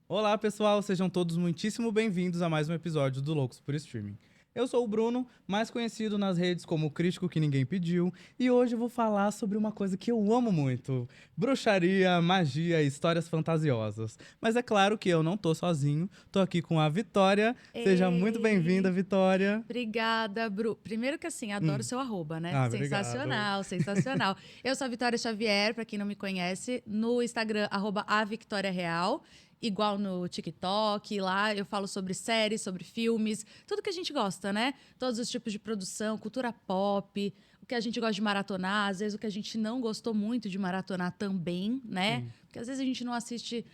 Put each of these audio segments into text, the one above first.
Olá, pessoal, sejam todos muitíssimo bem-vindos a mais um episódio do Loucos por Streaming. Eu sou o Bruno, mais conhecido nas redes como o Crítico que Ninguém Pediu, e hoje eu vou falar sobre uma coisa que eu amo muito: bruxaria, magia e histórias fantasiosas. Mas é claro que eu não tô sozinho, tô aqui com a Vitória. Seja muito bem-vinda, Ei, Vitória. obrigada, Bru. Primeiro que assim, adoro Hum. seu arroba, né? Obrigado. Sensacional, sensacional. Eu sou a Vitória Xavier, pra quem não me conhece, no Instagram, @avictoriareal, igual no TikTok, lá eu falo sobre séries, sobre filmes, tudo que a gente gosta, né? Todos os tipos de produção, cultura pop, o que a gente gosta de maratonar, às vezes o que a gente não gostou muito de maratonar também, né? Sim. Porque às vezes a gente não assiste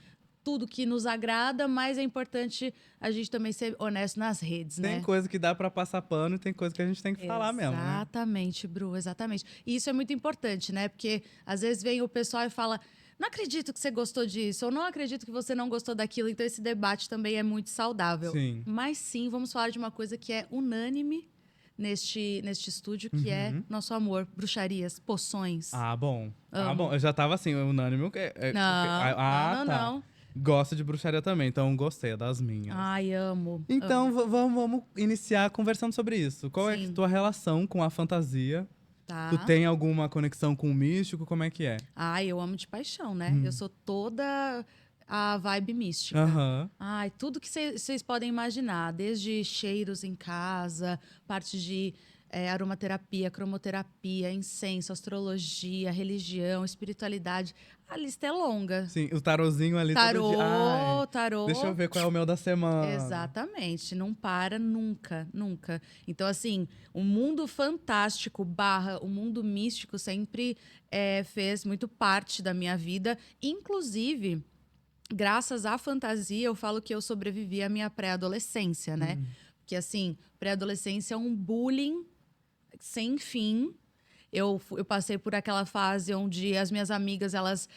tudo que nos agrada, mas é importante a gente também ser honesto nas redes, Tem né? coisa que dá pra passar pano e tem coisa que a gente tem que falar mesmo, né? Exatamente, Bru, exatamente. E isso é muito importante, né? Porque às vezes vem o pessoal e fala: não acredito que você gostou disso, ou não acredito que você não gostou daquilo. Então, esse debate também é muito saudável. Sim. Mas sim, vamos falar de uma coisa que é unânime neste estúdio, que é Uhum. nosso amor, bruxarias, poções. Ah, bom. Ah, bom. Amo. Eu já tava assim, unânime. Não, não, não, Tá. não. Gosto de bruxaria também, então gostei é das minhas. Ai, amo, Então, amo. vamos iniciar conversando sobre isso. Qual é a Sim, tua relação com a fantasia? Tu tá. tem alguma conexão com o místico? Como é que é? Ai, eu amo de paixão, né? Eu Hum. sou toda a vibe mística. Aham. Ai, tudo que vocês podem imaginar, desde cheiros em casa, parte de aromaterapia, cromoterapia, incenso, astrologia, religião, espiritualidade. A lista é longa. Sim, o tarozinho ali todo dia. Ai, Tarô, deixa eu tarô. ver qual é o meu da semana. Exatamente, não para nunca, nunca. Então, assim, o mundo fantástico barra o mundo místico sempre fez muito parte da minha vida. Inclusive, graças à fantasia, eu falo que eu sobrevivi à minha pré-adolescência, né? Hum. Porque, assim, pré-adolescência é um bullying sem fim. Eu passei por aquela fase onde as minhas amigas, elas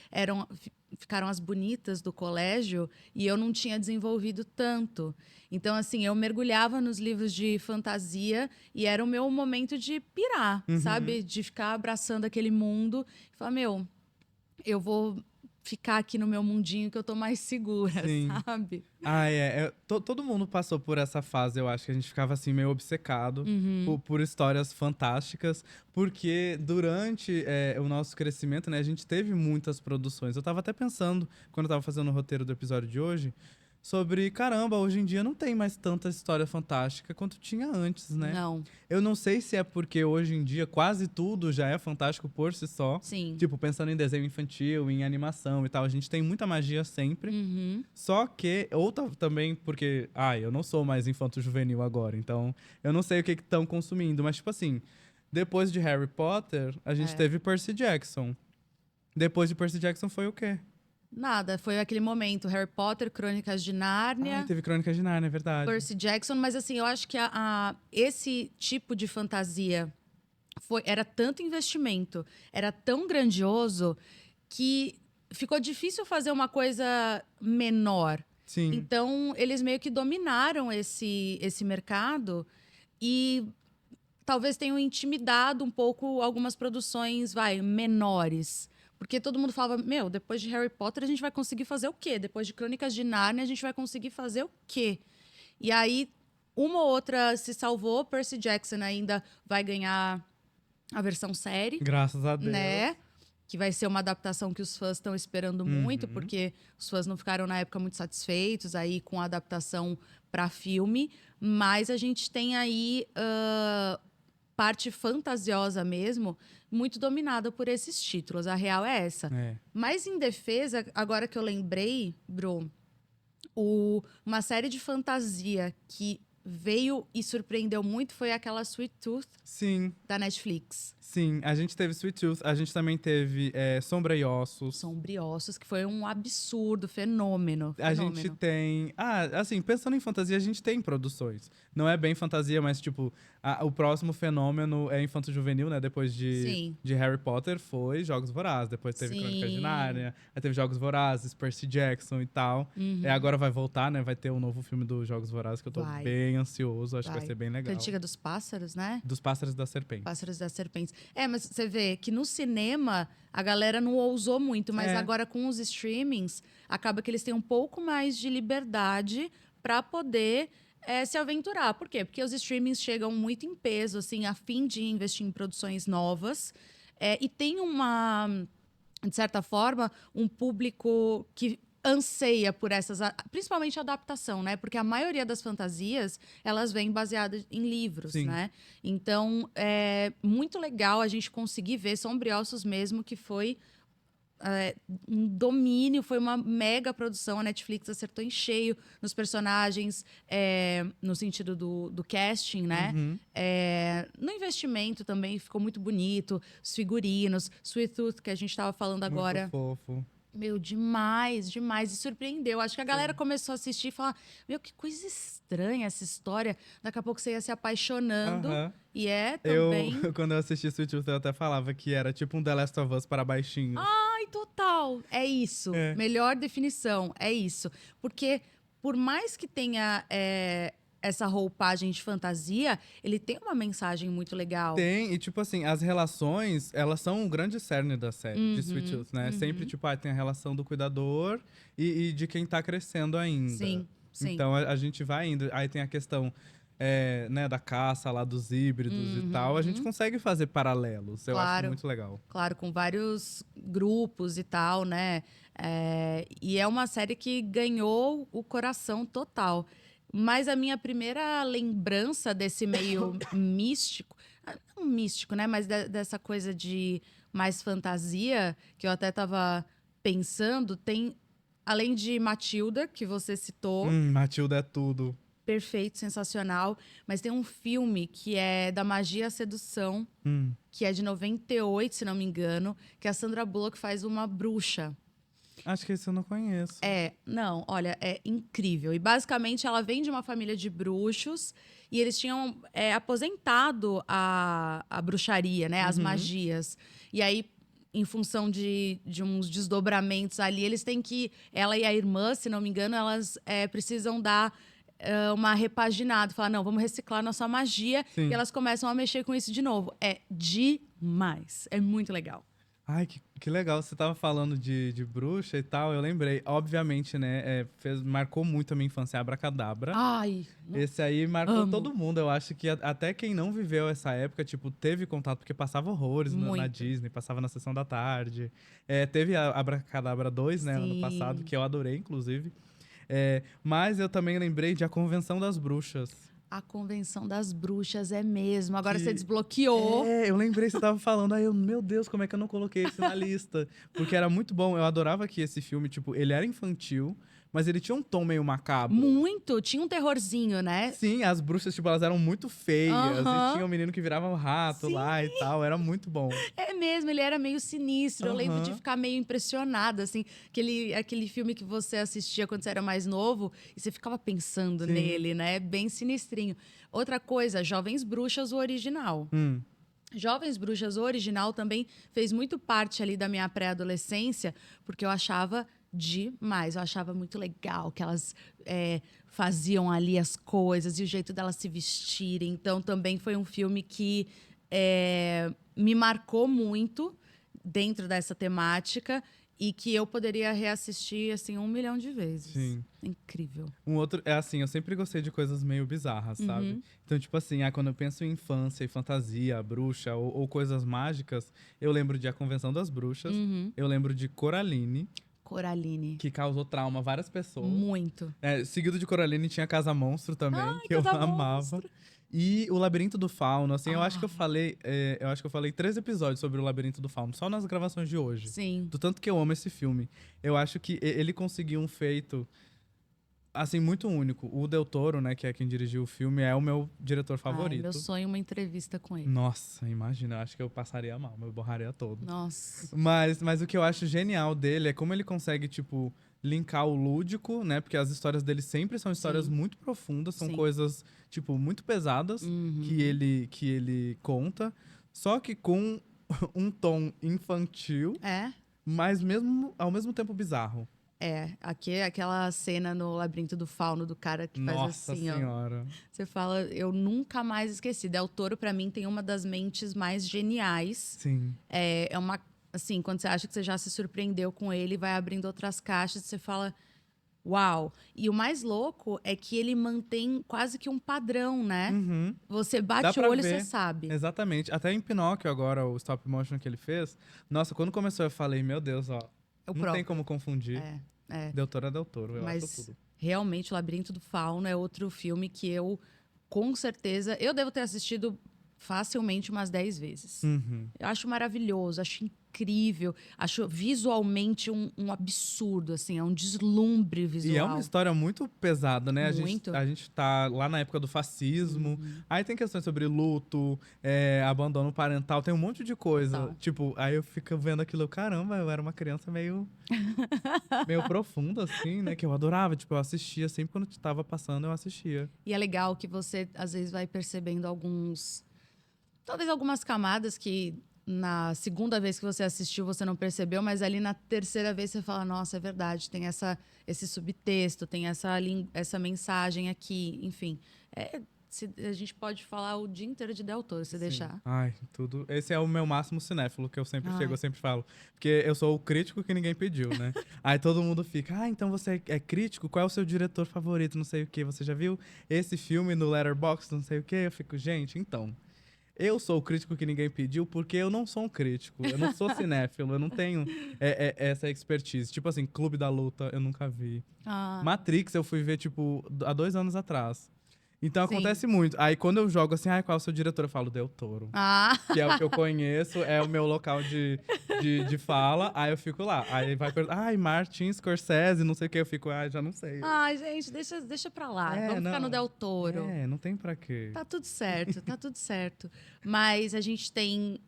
ficaram as bonitas do colégio e eu não tinha desenvolvido tanto. Então, assim, eu mergulhava nos livros de fantasia e era o meu momento de pirar, Uhum. sabe? De ficar abraçando aquele mundo e falar, meu, eu vou ficar aqui no meu mundinho que eu tô mais segura, Sim. sabe? Ah, todo mundo passou por essa fase, eu acho que a gente ficava assim meio obcecado Uhum. por histórias fantásticas, porque durante o nosso crescimento, né, a gente teve muitas produções. Eu tava até pensando, quando eu tava fazendo o roteiro do episódio de hoje, sobre, caramba, hoje em dia não tem mais tanta história fantástica quanto tinha antes, né? Não, Eu não sei se é porque hoje em dia quase tudo já é fantástico por si só. sim. Tipo, pensando em desenho infantil, em animação e tal, a gente tem muita magia sempre. Uhum. Só que, também porque, eu não sou mais infanto-juvenil agora, então eu não sei o que estão consumindo, mas tipo assim, depois de Harry Potter, a gente É. teve Percy Jackson. Depois de Percy Jackson foi o quê? Nada, foi aquele momento, Harry Potter, Crônicas de Ai, Nárnia, teve Crônicas de Nárnia, é verdade. Percy Jackson, mas assim, eu acho que esse tipo de fantasia era tanto investimento, era tão grandioso que ficou difícil fazer uma coisa menor. Sim. Então, eles meio que dominaram esse mercado e talvez tenham intimidado um pouco algumas produções, menores. Porque todo mundo falava, meu, depois de Harry Potter a gente vai conseguir fazer o quê? Depois de Crônicas de Nárnia a gente vai conseguir fazer o quê? E aí, uma ou outra se salvou, Percy Jackson ainda vai ganhar a versão série, Graças a Deus. né? Que vai ser uma adaptação que os fãs estão esperando muito, Uhum. porque os fãs não ficaram na época muito satisfeitos aí com a adaptação para filme. Mas a gente tem aí parte fantasiosa mesmo, muito dominada por esses títulos. A real é essa. É. Mas em defesa, agora que eu lembrei, Bro, uma série de fantasia que veio e surpreendeu muito foi aquela Sweet Tooth Sim, da Netflix. sim. A gente teve Sweet Tooth, a gente também teve Sombra e Ossos. Sombriossos, que foi um absurdo, fenômeno, A gente fenômeno. tem. Assim, pensando em fantasia, a gente tem produções. Não é bem fantasia, mas, tipo, o próximo fenômeno é infanto-juvenil, né? Depois Sim, de Harry Potter, foi Jogos Vorazes. Depois teve Crônicas de sim. Nárnia. Aí teve Jogos Vorazes, Percy Jackson e tal. Uhum. Agora vai voltar, né? Vai ter um novo filme dos Jogos Vorazes, que eu tô Vai. bem bem ansioso, acho que vai ser bem legal. Cantiga dos Pássaros, né? Dos Pássaros da Serpente. Pássaros das Serpentes. Mas você vê que no cinema a galera não ousou muito, mas agora com os streamings, acaba que eles têm um pouco mais de liberdade para poder se aventurar. Por quê? Porque os streamings chegam muito em peso, assim, a fim de investir em produções novas. E tem de certa forma, um público que anseia por essas, principalmente a adaptação, né? Porque a maioria das fantasias, elas vêm baseadas em livros, Sim. né? Então, é muito legal a gente conseguir ver Sombriossos mesmo, que foi um domínio, foi uma mega produção. A Netflix acertou em cheio nos personagens, no sentido do casting, né? Uhum. No investimento também ficou muito bonito, os figurinos, Sweet Tooth, que a gente estava falando agora. Muito fofo. Meu, demais, demais. E surpreendeu. Acho que a galera começou a assistir e falar: meu, que coisa estranha essa história. Daqui a pouco você ia se apaixonando. E também. Quando eu assisti Sweet Tooth, eu até falava que era tipo um The Last of Us para baixinhos. Ai, total. É isso. Melhor definição. É isso. Porque, por mais que tenha essa roupagem de fantasia, ele tem uma mensagem muito legal. Tem, e tipo assim, as relações, elas são um grande cerne da série de Sweet Tooth, né? Sempre, tipo, tem a relação do cuidador e de quem tá crescendo ainda. Sim, sim. Então, a gente vai indo. Aí tem a questão, né, da caça lá dos híbridos e tal. A gente consegue fazer paralelos. Eu acho muito legal. Claro, com vários grupos e tal, né? E é uma série que ganhou o coração total. Mas a minha primeira lembrança desse meio místico, não místico, né? Mas dessa coisa de mais fantasia, que eu até tava pensando, tem, além de Matilda, que você citou. Matilda é tudo. Perfeito, sensacional. Mas tem um filme que é da Magia e a Sedução, que é de 98, se não me engano, que a Sandra Bullock faz uma bruxa. Acho que esse eu não conheço. Não, olha, é incrível. E basicamente ela vem de uma família de bruxos e eles tinham aposentado a bruxaria, né? As magias. E aí, em função de uns desdobramentos ali, eles têm que. Ela e a irmã, se não me engano, elas precisam dar uma repaginada. Falar, não, vamos reciclar nossa magia. Sim. E elas começam a mexer com isso de novo. É demais. É muito legal. Ai, que legal. Você tava falando de bruxa e tal, eu lembrei. Obviamente, né, marcou muito a minha infância, Abracadabra. Ai, esse aí marcou amo. todo mundo. Eu acho que até quem não viveu essa época, tipo, teve contato, porque passava horrores na Disney, passava na Sessão da Tarde. Teve a Abracadabra 2, né, ano passado, que eu adorei, inclusive. Mas eu também lembrei de A Convenção das Bruxas. A Convenção das Bruxas é mesmo. Agora você desbloqueou. Eu lembrei, você tava falando. Aí meu Deus, como é que eu não coloquei isso na lista? Porque era muito bom. Eu adorava que esse filme, tipo, ele era infantil, mas ele tinha um tom meio macabro. Muito. Tinha um terrorzinho, né? Sim, as bruxas, tipo, elas eram muito feias. E tinha um menino que virava um rato lá e tal. Era muito bom. É mesmo, ele era meio sinistro. Eu lembro de ficar meio impressionada, assim. Aquele filme que você assistia quando você era mais novo e você ficava pensando nele, né? Bem sinistrinho. Outra coisa, Jovens Bruxas, o original. Jovens Bruxas, o original, também fez muito parte ali da minha pré-adolescência, porque eu achava demais. Eu achava muito legal que elas faziam ali as coisas e o jeito delas se vestirem. Então, também foi um filme que me marcou muito dentro dessa temática e que eu poderia reassistir, assim, 1 milhão de vezes. Sim. Incrível. Um outro, assim, eu sempre gostei de coisas meio bizarras, sabe? Então, tipo assim, quando eu penso em infância e fantasia, bruxa ou coisas mágicas, eu lembro de A Convenção das Bruxas, eu lembro de Coraline. Coraline. Que causou trauma a várias pessoas. Muito. Seguido de Coraline tinha Casa Monstro também, que eu amava. E o Labirinto do Fauno, assim, eu acho que eu falei 3 episódios sobre o Labirinto do Fauno, só nas gravações de hoje. Sim. Do tanto que eu amo esse filme. Eu acho que ele conseguiu um feito, assim, muito único. O Del Toro, né, que é quem dirigiu o filme, é o meu diretor favorito. Meu sonho é uma entrevista com ele. Nossa, imagina, eu acho que eu passaria mal, eu borraria todo. Nossa. Mas o que eu acho genial dele é como ele consegue, tipo, linkar o lúdico, né? Porque as histórias dele sempre são histórias muito profundas, são coisas, tipo, muito pesadas que ele conta, só que com um tom infantil, mas ao mesmo tempo bizarro. Aquela cena no Labirinto do Fauno do cara que faz Nossa assim, ó. senhora. Você fala, eu nunca mais esqueci. Del Toro, pra mim, tem uma das mentes mais geniais. Sim. É uma, assim, quando você acha que você já se surpreendeu com ele, vai abrindo outras caixas, você fala, uau. E o mais louco é que ele mantém quase que um padrão, né? Uhum. Você Dá bate o pra olho e ver. você sabe. Exatamente. Até em Pinóquio agora, o stop motion que ele fez. Nossa, quando começou eu falei, meu Deus, ó. É o Não próprio. tem como confundir. Del Toro é Del Toro, eu acho Mas tudo. realmente, O Labirinto do Fauno é outro filme que eu, com certeza, eu devo ter assistido facilmente umas 10 vezes. Uhum. Eu acho maravilhoso, acho incrível, acho visualmente um absurdo, assim, é um deslumbre visual. E é uma história muito pesada, né? Muito. A gente tá lá na época do fascismo. Aí tem questões sobre luto, abandono parental, tem um monte de coisa. Total. Tipo, aí eu fico vendo aquilo, caramba, eu era uma criança meio profunda, assim, né? Que eu adorava. Tipo, eu assistia sempre quando tava passando, eu assistia. E é legal que você, às vezes, vai percebendo talvez algumas camadas que na segunda vez que você assistiu você não percebeu, mas ali na terceira vez você fala, nossa, é verdade, tem esse subtexto, tem essa mensagem aqui, enfim. A gente pode falar o dia inteiro de Del Toro, se deixar. Ai, tudo. Esse é o meu máximo cinéfilo que eu sempre Ai. chego, eu sempre falo. Porque eu sou o crítico que ninguém pediu, né? Aí todo mundo fica, então você é crítico? Qual é o seu diretor favorito? Não sei o quê. Você já viu esse filme no Letterboxd? Não sei o quê. Eu fico, gente, então. Eu sou o crítico que ninguém pediu porque eu não sou um crítico. Eu não sou cinéfilo, eu não tenho essa expertise. Tipo assim, Clube da Luta, eu nunca vi. Matrix, eu fui ver, tipo, há 2 anos atrás. Então Sim. acontece muito. Aí quando eu jogo assim, qual é o seu diretor? Eu falo, Del Toro. Que é o que eu conheço, é o meu local de fala. Aí eu fico lá. Aí vai perguntar, Martin Scorsese, não sei o que. Eu fico, já não sei. Ai, gente, deixa pra lá. Vamos ficar no Del Toro. Não tem pra quê. Tá tudo certo, tá tudo certo. Mas a gente tem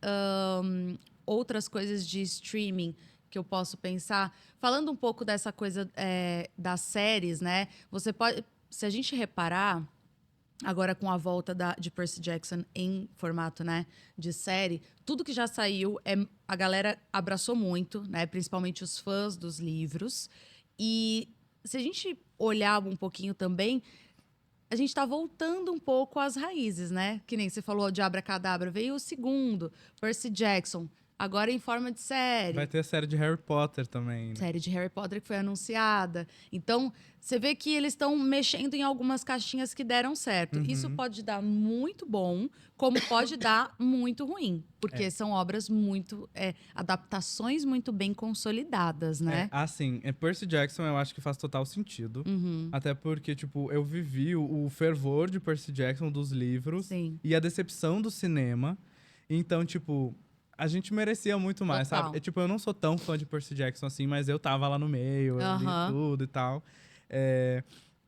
outras coisas de streaming que eu posso pensar. Falando um pouco dessa coisa das séries, né? Você pode. Se a gente reparar, agora com a volta de Percy Jackson em formato, né, de série, tudo que já saiu, a galera abraçou muito, né? Principalmente os fãs dos livros. E se a gente olhar um pouquinho também, a gente está voltando um pouco às raízes, né? Que nem você falou de Abracadabra. Veio o segundo, Percy Jackson. Agora em forma de série. Vai ter a série de Harry Potter também. Né? Série de Harry Potter que foi anunciada. Então, você vê que eles estão mexendo em algumas caixinhas que deram certo. Isso pode dar muito bom, como pode dar muito ruim. Porque são obras adaptações muito bem consolidadas, né? Percy Jackson eu acho que faz total sentido. Até porque, tipo, eu vivi o fervor de Percy Jackson dos livros. Sim. E a decepção do cinema. Então, tipo, a gente merecia muito mais, Total. sabe? Eu não sou tão fã de Percy Jackson assim, mas eu tava lá no meio, eu li tudo e tal.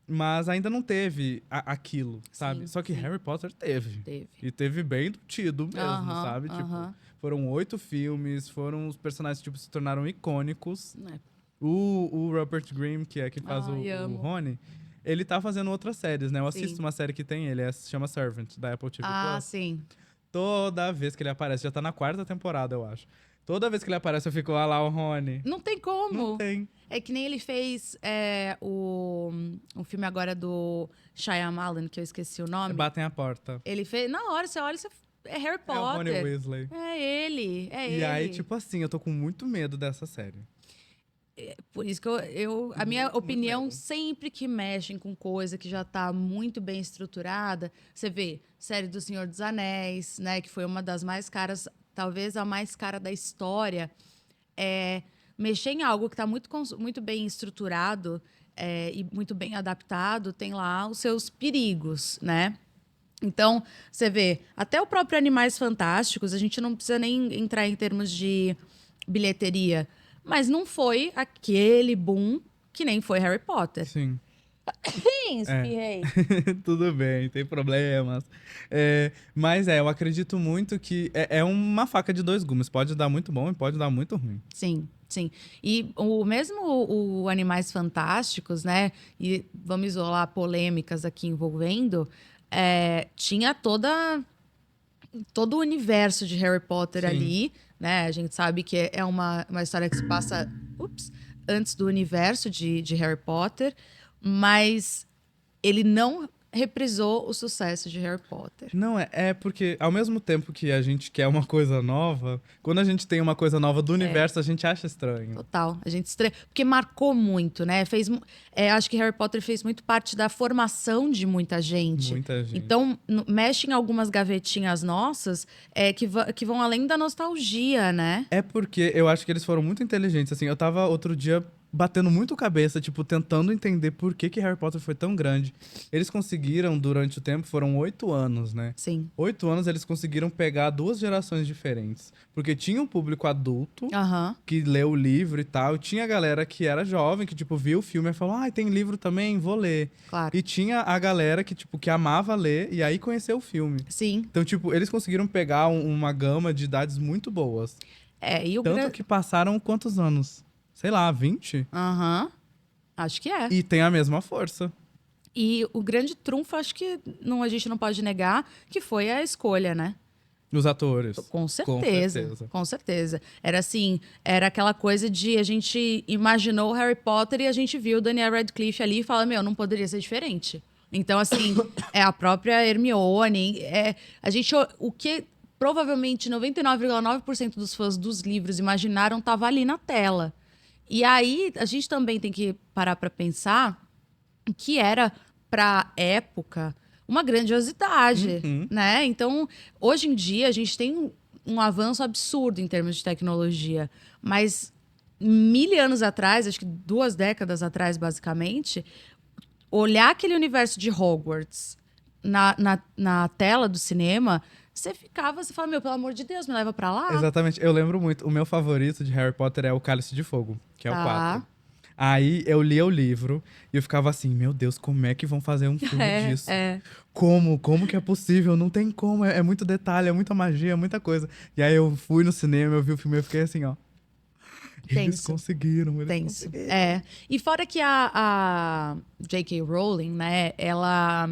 Mas ainda não teve aquilo, sabe? Sim, Só que sim. Harry Potter teve. Teve. E teve bem tido mesmo, sabe? Tipo, foram 8 filmes, os personagens, tipo, se tornaram icônicos. O Rupert Grint, que é quem faz o Rony, ele tá fazendo outras séries, né? Eu assisto uma série que tem ele, se chama Servant, da Apple TV+. Sim. Toda vez que ele aparece, já tá na 4ª temporada, eu acho. Toda vez que ele aparece, eu fico, lá o Rony. Não tem como. Não tem. É que nem ele fez o filme agora do Shyamalan, que eu esqueci o nome. Batem a porta. Ele fez... Na hora, você olha, é Harry Potter. É o Rony Weasley. É ele. E aí, tipo assim, eu tô com muito medo dessa série. Por isso que a minha opinião, sempre que mexem com coisa que já tá muito bem estruturada, você vê série do Senhor dos Anéis, né, que foi uma das mais caras, talvez a mais cara da história, mexer em algo que tá muito bem estruturado e muito bem adaptado, tem lá os seus perigos, né? Então, você vê, até o próprio Animais Fantásticos, a gente não precisa nem entrar em termos de bilheteria, mas não foi aquele boom que nem foi Harry Potter. Sim. Espirrei. Tudo bem, tem problemas. Mas eu acredito muito que é uma faca de 2 gumes. Pode dar muito bom e pode dar muito ruim. Sim, sim. E o Animais Fantásticos, né? E vamos isolar polêmicas aqui envolvendo, tinha todo o universo de Harry Potter ali, né? A gente sabe que é uma história que se passa antes do universo de Harry Potter, mas ele não reprisou o sucesso de Harry Potter. Não, é porque ao mesmo tempo que a gente quer uma coisa nova, quando a gente tem uma coisa nova do universo, a gente acha estranho. Total. A gente estranha. Porque marcou muito, né? Acho que Harry Potter fez muito parte da formação de muita gente. Muita gente. Então, mexe em algumas gavetinhas nossas que vão além da nostalgia, né? É porque eu acho que eles foram muito inteligentes. Assim, eu tava outro dia batendo muito cabeça, tipo, tentando entender por que Harry Potter foi tão grande. Eles conseguiram, durante o tempo, foram 8 anos, né? Sim. 8 anos eles conseguiram pegar 2 gerações diferentes. Porque tinha um público adulto Aham. que leu o livro e tal. Tinha a galera que era jovem, que, tipo, viu o filme e falou: ah, tem livro também? Vou ler. Claro. E tinha a galera que, tipo, que amava ler e aí conheceu o filme. Sim. Então, tipo, eles conseguiram pegar uma gama de idades muito boas. E o Tanto que passaram quantos anos? Sei lá, 20? Aham. Acho que é. E tem a mesma força. E o grande trunfo, acho que a gente não pode negar, que foi a escolha, né? Os atores. Com certeza. Com certeza. Com certeza. Era assim, era aquela coisa de a gente imaginou Harry Potter e a gente viu o Daniel Radcliffe ali e fala, não poderia ser diferente. Então, assim, é a própria Hermione, o que provavelmente 99,9% dos fãs dos livros imaginaram estava ali na tela. E aí, a gente também tem que parar para pensar que era, para época, uma grandiosidade, né? Então, hoje em dia, a gente tem um avanço absurdo em termos de tecnologia. Mas, 1000 anos atrás, acho que 2 décadas atrás, basicamente, olhar aquele universo de Hogwarts na tela do cinema... Você fala, pelo amor de Deus, me leva pra lá. Exatamente. Eu lembro muito. O meu favorito de Harry Potter é o Cálice de Fogo, que é o 4. Aí eu lia o livro e eu ficava assim, meu Deus, como é que vão fazer um filme disso? Como que é possível? Não tem como. É muito detalhe, é muita magia, é muita coisa. E aí eu fui no cinema, eu vi o filme e eu fiquei assim, ó. Eles conseguiram. E fora que a J.K. Rowling, né, ela...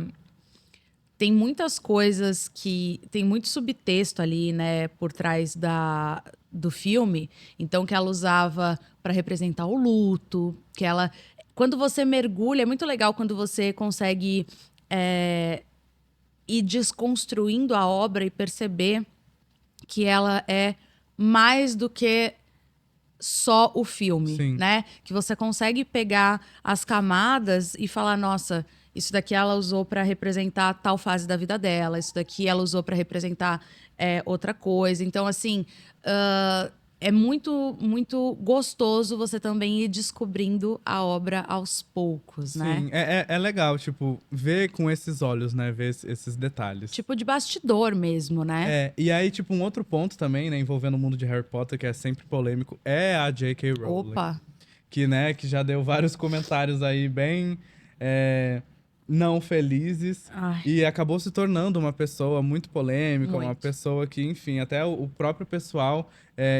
Tem muitas coisas que... Tem muito subtexto ali, né, por trás do filme. Então, que ela usava para representar o luto. Que ela... Quando você mergulha... É muito legal quando você consegue ir desconstruindo a obra e perceber que ela é mais do que só o filme, Sim. né? Que você consegue pegar as camadas e falar, nossa... Isso daqui ela usou para representar tal fase da vida dela. Isso daqui ela usou para representar outra coisa. Então, assim, é muito, muito gostoso você também ir descobrindo a obra aos poucos, né? Sim, é legal, tipo, ver com esses olhos, né? Ver esses detalhes. Tipo de bastidor mesmo, né? E aí, tipo, um outro ponto também, né? Envolvendo o mundo de Harry Potter, que é sempre polêmico, é a J.K. Rowling. Opa! Que já deu vários comentários aí bem... não felizes. Ai. E acabou se tornando uma pessoa muito polêmica, Muito. uma pessoa que, enfim, até o próprio pessoal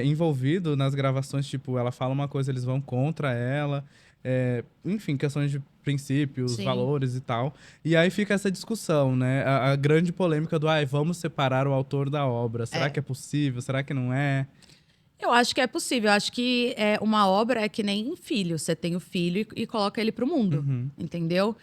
envolvido nas gravações, tipo, ela fala uma coisa, eles vão contra ela. Enfim, questões de princípios, Sim. valores e tal. E aí fica essa discussão, né? A grande polêmica do, vamos separar o autor da obra. Será que é possível? Será que não é? Eu acho que é possível. Eu acho que uma obra é que nem filho. Você tem o filho e coloca ele pro mundo, entendeu?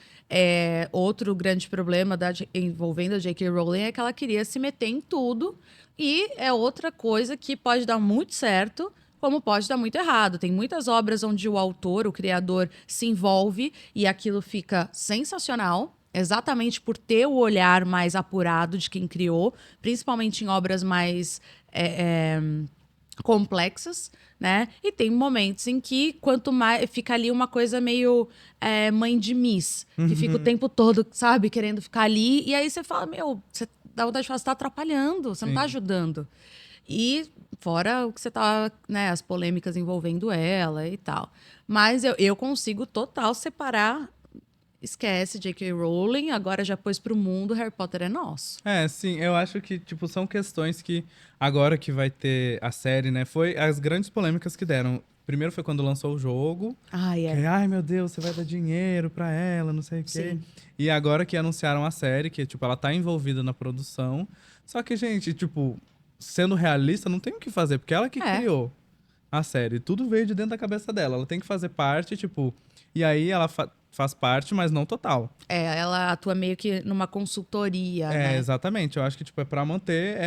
Outro grande problema envolvendo a J.K. Rowling é que ela queria se meter em tudo. E é outra coisa que pode dar muito certo, como pode dar muito errado. Tem muitas obras onde o autor, o criador, se envolve e aquilo fica sensacional. Exatamente por ter o olhar mais apurado de quem criou. Principalmente em obras mais... complexas, né? E tem momentos em que quanto mais fica ali uma coisa meio mãe de Miss, que fica o tempo todo, sabe, querendo ficar ali, e aí você fala, você dá vontade de falar, você tá atrapalhando, você não tá ajudando. E fora o que você tá, né, as polêmicas envolvendo ela e tal. Mas eu consigo total separar. Esquece J.K. Rowling, agora já pôs pro mundo, Harry Potter é nosso. Sim, eu acho que, tipo, são questões que, agora que vai ter a série, né, foi as grandes polêmicas que deram. Primeiro foi quando lançou o jogo, que, meu Deus, você vai dar dinheiro pra ela, não sei o quê. Sim. E agora que anunciaram a série, que, tipo, ela tá envolvida na produção, só que, gente, tipo, sendo realista, não tem o que fazer, porque ela que criou. a série. Tudo veio de dentro da cabeça dela. Ela tem que fazer parte, tipo... E aí ela faz parte, mas não total. Ela atua meio que numa consultoria, É, né? exatamente. Eu acho que, tipo, é pra manter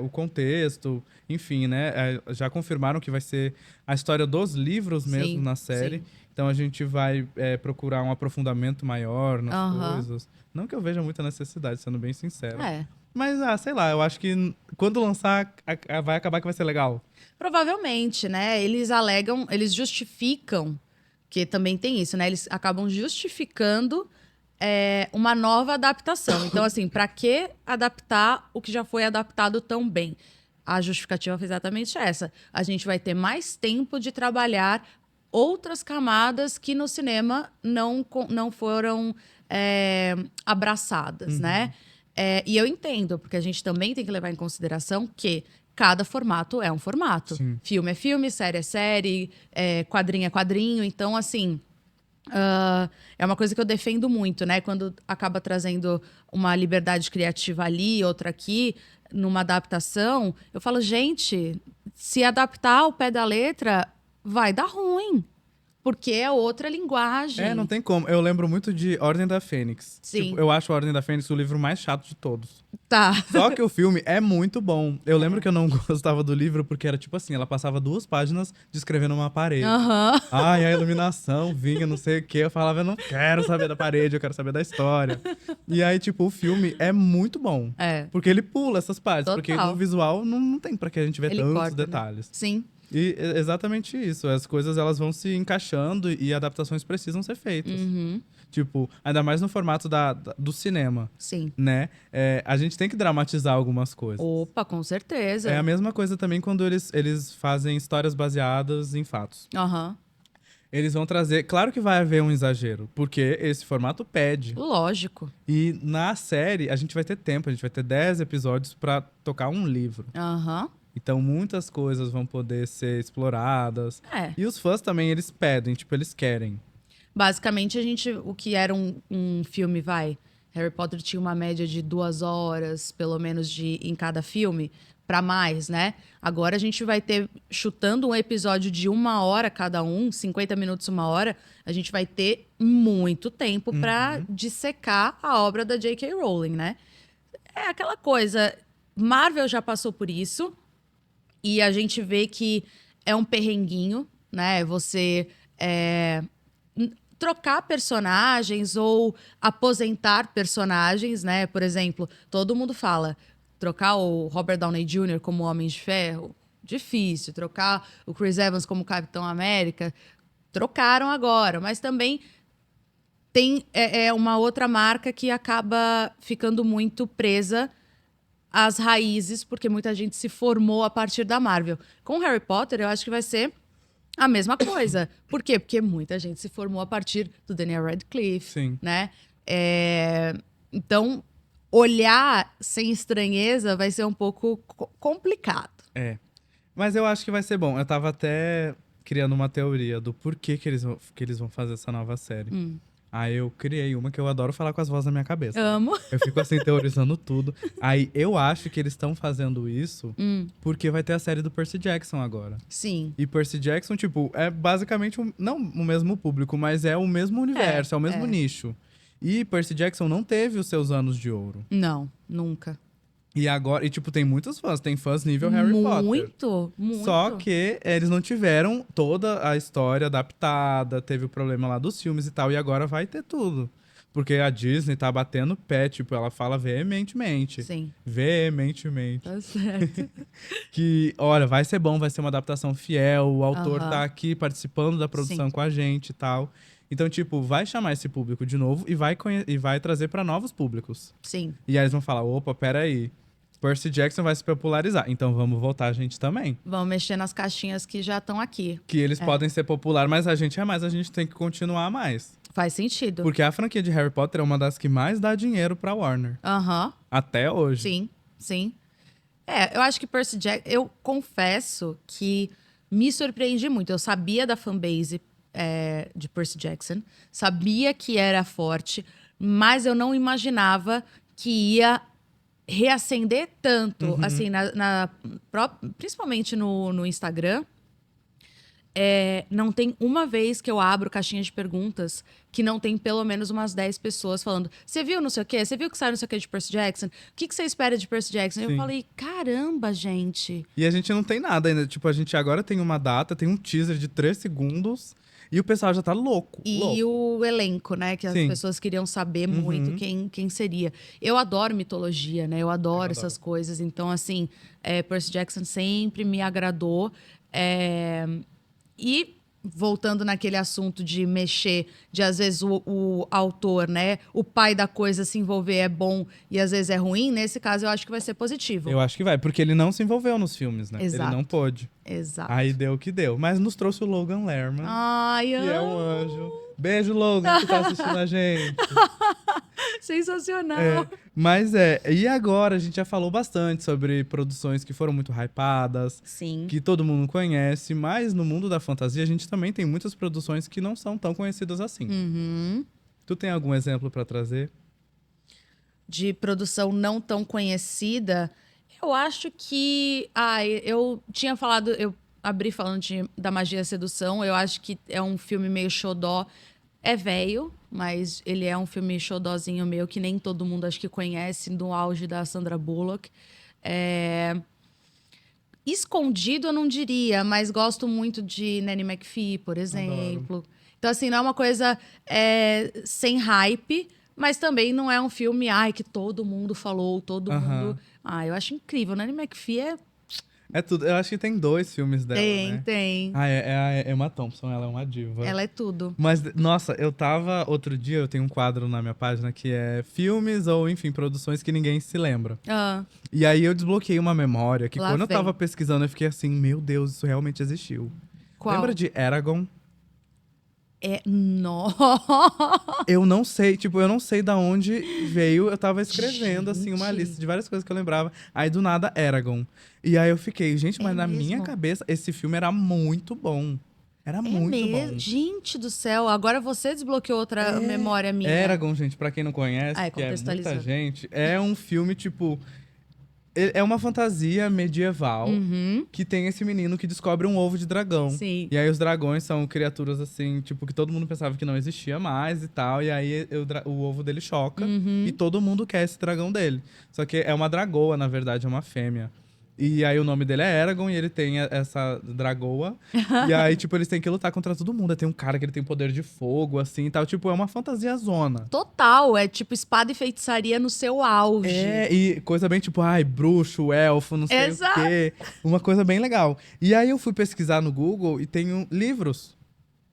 o contexto, enfim, né? Já confirmaram que vai ser a história dos livros mesmo Sim, na série. sim. Então a gente vai procurar um aprofundamento maior nas Aham. coisas. Não que eu veja muita necessidade, sendo bem sincero. É. Mas, sei lá, eu acho que quando lançar, vai acabar que vai ser legal. Provavelmente, né? Eles alegam, eles justificam, que também tem isso, né? Eles acabam justificando uma nova adaptação. Então, assim, para que adaptar o que já foi adaptado tão bem? A justificativa foi exatamente essa. A gente vai ter mais tempo de trabalhar outras camadas que no cinema não foram abraçadas, né? E eu entendo, porque a gente também tem que levar em consideração que cada formato é um formato. Sim. Filme é filme, série é série, quadrinho é quadrinho. Então, assim, é uma coisa que eu defendo muito, né? Quando acaba trazendo uma liberdade criativa ali, outra aqui, numa adaptação, eu falo, gente, se adaptar ao pé da letra, vai dar ruim. Porque é outra linguagem. Não tem como. Eu lembro muito de Ordem da Fênix. Sim. Tipo, eu acho Ordem da Fênix o livro mais chato de todos. Tá. Só que o filme é muito bom. Eu lembro que eu não gostava do livro porque era tipo assim, ela passava 2 páginas descrevendo uma parede. Aham. Ai, a iluminação vinha, não sei o quê. Eu falava, eu não quero saber da parede, eu quero saber da história. E aí, tipo, o filme é muito bom. É. Porque ele pula essas partes. Total. Porque no visual não tem pra que a gente ver Ele tantos corta, né? detalhes. Sim. E exatamente isso. As coisas elas vão se encaixando e adaptações precisam ser feitas. Uhum. Tipo, ainda mais no formato do cinema, Sim. né? A gente tem que dramatizar algumas coisas. Opa, com certeza. É a mesma coisa também quando eles fazem histórias baseadas em fatos. Aham. Eles vão trazer... Claro que vai haver um exagero, porque esse formato pede. Lógico. E na série, a gente vai ter tempo. A gente vai ter 10 episódios pra tocar um livro. Aham. Então, muitas coisas vão poder ser exploradas. É. E os fãs também, eles pedem, tipo, eles querem. Basicamente, o que era um filme, Harry Potter tinha uma média de 2 horas, pelo menos, em cada filme, pra mais, né? Agora a gente vai ter, chutando um episódio de 1 hora cada um, 50 minutos, 1 hora, a gente vai ter muito tempo pra dissecar a obra da J.K. Rowling, né? É aquela coisa, Marvel já passou por isso, e a gente vê que é um perrenguinho, né? Você trocar personagens ou aposentar personagens, né? Por exemplo, todo mundo fala, trocar o Robert Downey Jr. como Homem de Ferro, difícil. Trocar o Chris Evans como Capitão América, trocaram agora. Mas também tem uma outra marca que acaba ficando muito presa às raízes, porque muita gente se formou a partir da Marvel. Com Harry Potter, eu acho que vai ser a mesma coisa. Por quê? Porque muita gente se formou a partir do Daniel Radcliffe, Sim. né? Então, olhar sem estranheza vai ser um pouco complicado. Mas eu acho que vai ser bom. Eu tava até criando uma teoria do porquê que eles vão fazer essa nova série. Aí eu criei uma que eu adoro falar com as vozes na minha cabeça. Amo. Eu fico assim, teorizando tudo. Aí eu acho que eles estão fazendo isso porque vai ter a série do Percy Jackson agora. Sim. E Percy Jackson, tipo, é basicamente, não o mesmo público, mas é o mesmo universo, é o mesmo nicho. E Percy Jackson não teve os seus anos de ouro. Não, nunca. E agora, tipo, tem muitos fãs, tem fãs nível Harry Potter. Muito. Só que eles não tiveram toda a história adaptada, teve o problema lá dos filmes e tal, e agora vai ter tudo. Porque a Disney tá batendo pé, tipo, ela fala veementemente. Sim. Veementemente. Tá certo. Que, olha, vai ser bom, vai ser uma adaptação fiel, o autor tá aqui participando da produção com a gente e tal. Então, tipo, vai chamar esse público de novo e vai trazer pra novos públicos. Sim. E aí eles vão falar, opa, peraí, Percy Jackson vai se popularizar, então vamos voltar a gente também. Vão mexer nas caixinhas que já estão aqui. Que eles podem ser popular, mas a gente é mais, a gente tem que continuar mais. Faz sentido. Porque a franquia de Harry Potter é uma das que mais dá dinheiro pra Warner. Aham. Até hoje. Sim, sim. Eu acho que Percy Jackson... Eu confesso que me surpreendi muito. Eu sabia da fanbase de Percy Jackson. Sabia que era forte. Mas eu não imaginava que ia reacender tanto. Assim, principalmente no Instagram. Não tem uma vez que eu abro caixinha de perguntas que não tem pelo menos umas 10 pessoas falando: você viu não sei o quê? Você viu que saiu não sei o quê de Percy Jackson? O que você espera de Percy Jackson? E eu Sim. falei, caramba, gente. E a gente não tem nada ainda. Tipo, a gente agora tem uma data, tem um teaser de 3 segundos e o pessoal já tá louco. E louco. o elenco, né? Que as Sim. pessoas queriam saber muito quem seria. Eu adoro mitologia, né? Eu adoro essas coisas. Então, assim, Percy Jackson sempre me agradou. E voltando naquele assunto de mexer, de às vezes o autor, né? O pai da coisa se envolver é bom e às vezes é ruim. Nesse caso, eu acho que vai ser positivo. Eu acho que vai, porque ele não se envolveu nos filmes, né? Exato. Ele não pôde. Exato. Aí deu o que deu. Mas nos trouxe o Logan Lerman, Ai, que é um anjo. Beijo, Logan, que tá assistindo a gente. sensacional. Mas e agora a gente já falou bastante sobre produções que foram muito hypadas, Sim. que todo mundo conhece, mas no mundo da fantasia a gente também tem muitas produções que não são tão conhecidas assim. Tu tem algum exemplo pra trazer? De produção não tão conhecida, eu acho que. Eu tinha falado. Eu abri falando da Magia e a Sedução. Eu acho que é um filme meio xodó. É velho, mas ele é um filme xodózinho meu que nem todo mundo acho que conhece, no auge da Sandra Bullock. Escondido eu não diria, mas gosto muito de Nanny McPhee, por exemplo. Então, assim, não é uma coisa sem hype, mas também não é um filme que todo mundo falou, todo mundo. Eu acho incrível. Nanny McPhee É tudo. Eu acho que tem 2 filmes dela, né? tem. É a Emma Thompson, ela é uma diva. Ela é tudo. Mas, nossa, outro dia eu tenho um quadro na minha página que é filmes ou, enfim, produções que ninguém se lembra. E aí eu desbloqueei uma memória que Lá quando eu vem. tava pesquisando eu fiquei assim, meu Deus, isso realmente existiu. Qual? Lembra de Eragon? Nossa! Eu não sei, eu não sei da onde veio. Eu tava escrevendo, assim, uma Gente. lista de várias coisas que eu lembrava. Aí, do nada, Eragon. E aí eu fiquei, gente, mas na minha mesmo? cabeça, esse filme era muito bom. Era muito bom. Gente do céu, agora você desbloqueou outra memória minha. Eragon, gente, pra quem não conhece, que é muita contextualizando. gente, é um filme, é uma fantasia medieval que tem esse menino que descobre um ovo de dragão. Sim. E aí os dragões são criaturas assim, que todo mundo pensava que não existia mais e tal. E aí o ovo dele choca e todo mundo quer esse dragão dele. Só que é uma dragoa, na verdade, é uma fêmea. E aí o nome dele é Eragon e ele tem essa dragoa. E aí, eles têm que lutar contra todo mundo. Aí tem um cara que ele tem poder de fogo, assim e tal. É uma fantasia zona. Total, é tipo espada e feitiçaria no seu auge. E coisa bem bruxo, elfo, não sei Exato. o quê. Uma coisa bem legal. E aí eu fui pesquisar no Google e tem livros.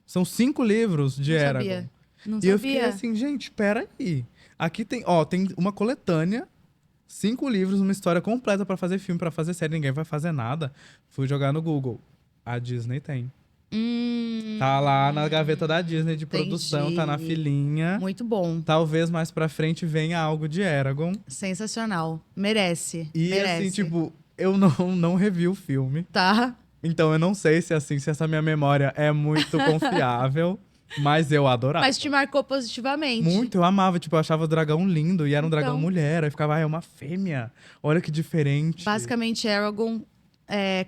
São 5 livros de Não Eragon. sabia. Não E sabia. eu fiquei assim, gente, peraí. Aqui tem uma coletânea, 5 livros, uma história completa pra fazer filme, pra fazer série. Ninguém vai fazer nada. Fui jogar no Google. A Disney tem. Tá lá na gaveta da Disney de produção, Entendi. tá na filinha. Muito bom. Talvez mais pra frente venha algo de Eragon. Sensacional. Merece. E Merece. assim, eu não revi o filme. Tá. Então eu não sei se essa minha memória é muito confiável. Mas eu adorava. Mas te marcou positivamente. Muito, eu amava. Eu achava o dragão lindo. E era um dragão Então. mulher. Aí ficava, é uma fêmea. Olha que diferente. Basicamente, Eragon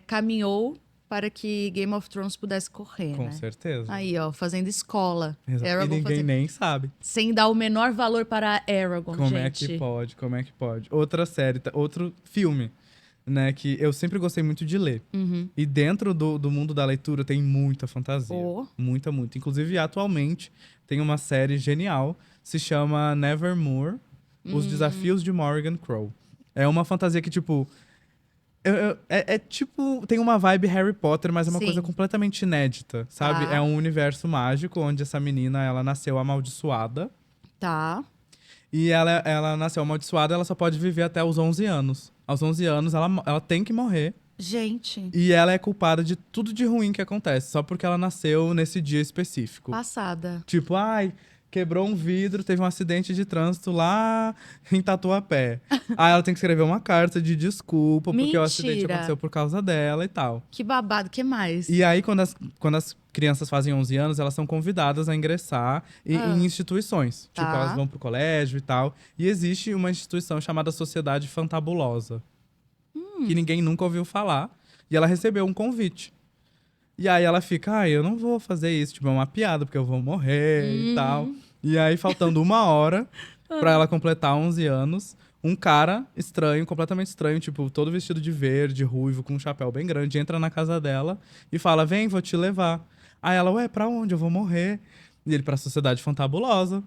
caminhou para que Game of Thrones pudesse correr, Com né? certeza. Aí, ó, fazendo escola. Exato. E Eragon ninguém nem sabe. sem dar o menor valor para Eragon, Como gente. Como é que pode? Outra série, outro filme, né? Que eu sempre gostei muito de ler. E dentro do mundo da leitura tem muita fantasia. Muita. Inclusive, atualmente, tem uma série genial. Se chama Nevermore, Os Desafios de Morgan Crow. É uma fantasia que, tem uma vibe Harry Potter, mas é uma Sim. coisa completamente inédita, sabe? Tá. É um universo mágico onde essa menina, ela nasceu amaldiçoada. Tá. E ela nasceu amaldiçoada, ela só pode viver até os 11 anos. Aos 11 anos, ela tem que morrer. Gente, E ela é culpada de tudo de ruim que acontece, só porque ela nasceu nesse dia específico. passada. Quebrou um vidro, teve um acidente de trânsito lá em Tatuapé. Aí ela tem que escrever uma carta de desculpa, porque o acidente Mentira. aconteceu por causa dela e tal. Que babado, que mais? E aí, quando as crianças fazem 11 anos, elas são convidadas a ingressar em instituições. Tá. Elas vão pro colégio e tal. E existe uma instituição chamada Sociedade Fantabulosa, que ninguém nunca ouviu falar. E ela recebeu um convite. E aí ela fica, eu não vou fazer isso, tipo, é uma piada, porque eu vou morrer e tal. E aí, faltando 1 hora pra ela completar 11 anos, um cara estranho, completamente estranho, tipo, todo vestido de verde, ruivo, com um chapéu bem grande, entra na casa dela e fala, vem, vou te levar. Aí ela, ué, pra onde? Eu vou morrer. E ele, pra Sociedade Fantabulosa.